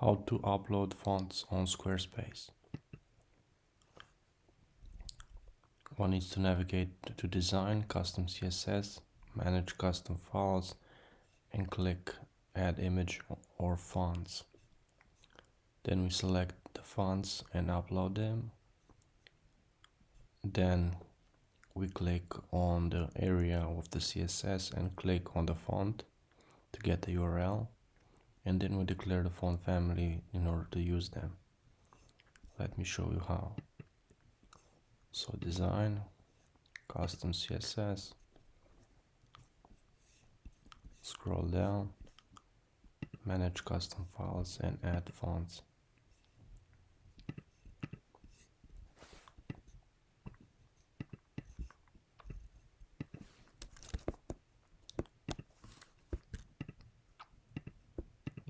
How to upload fonts on Squarespace. One needs to navigate to Design, Custom CSS, Manage Custom Files, and click Add Image or Fonts. Then we select the fonts and upload them. Then we click on the area of the CSS and click on the font to get the URL. And then we declare the font family in order to use them. Let me show you how. So Design, Custom CSS, scroll down, Manage Custom Files and Add Fonts.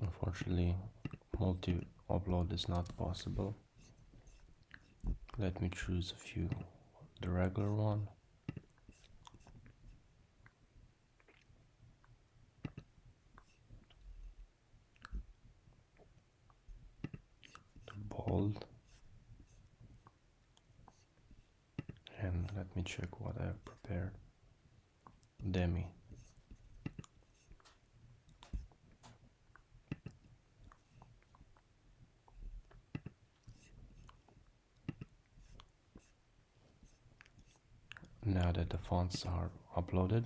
Unfortunately, multi-upload is not possible. Let me choose a few. The regular one. The bold. And let me check what I have prepared. Demi. Now that the fonts are uploaded,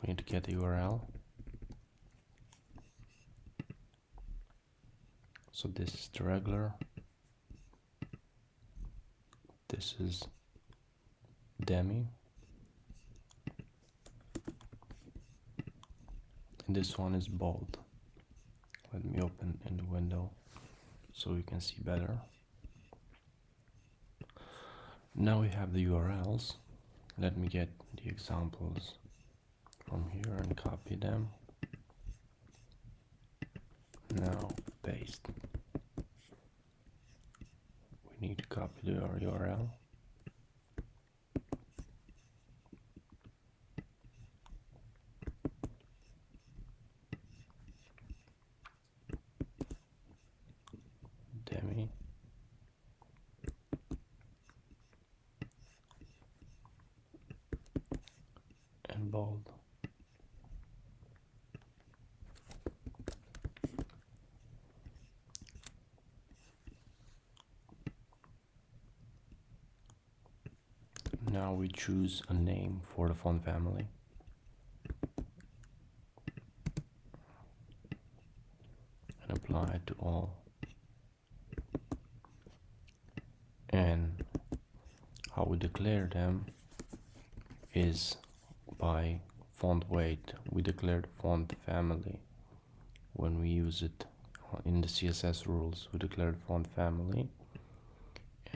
we need to get the URL. So this is the regular. This is Demi. And this one is bold. Let me open in the window so you can see better. Now we have the URLs. Let me get the examples from here and copy them. Now paste. We need to copy the URL. Demi. And bold. Now we choose a name for the font family. And apply it to all. And how we declare them is by font weight. We declare the font family when we use it in the CSS rules. We declare the font family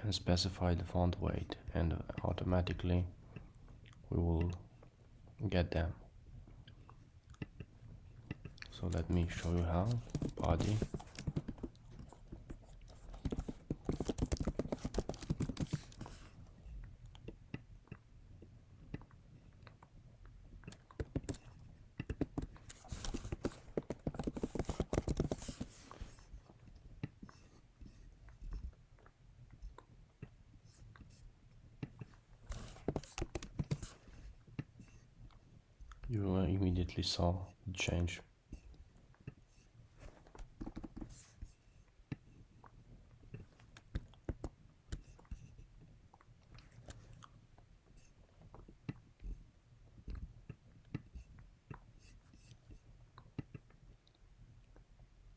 and specify the font weight, and automatically we will get them. So let me show you how. Body. You immediately saw the change.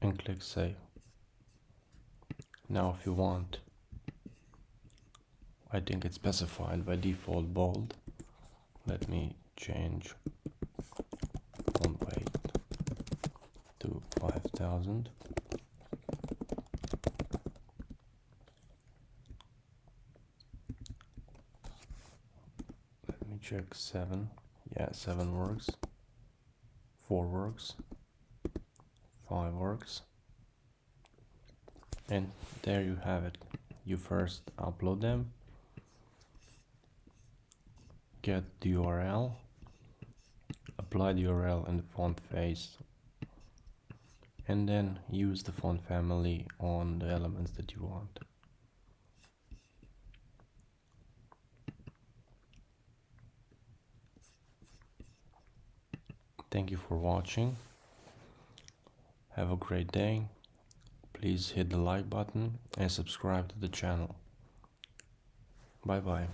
And click Save. Now if you want, I think it's specified by default bold. Let me change font weight to 5000. Let me check 7. Yeah, 7 works. 4 works. 5 works. And there you have it. You first upload them, get the URL, apply the URL in the font face, and then use the font family on the elements that you want. Thank you for watching. Have a great day. Please hit the like button and subscribe to the channel. Bye bye.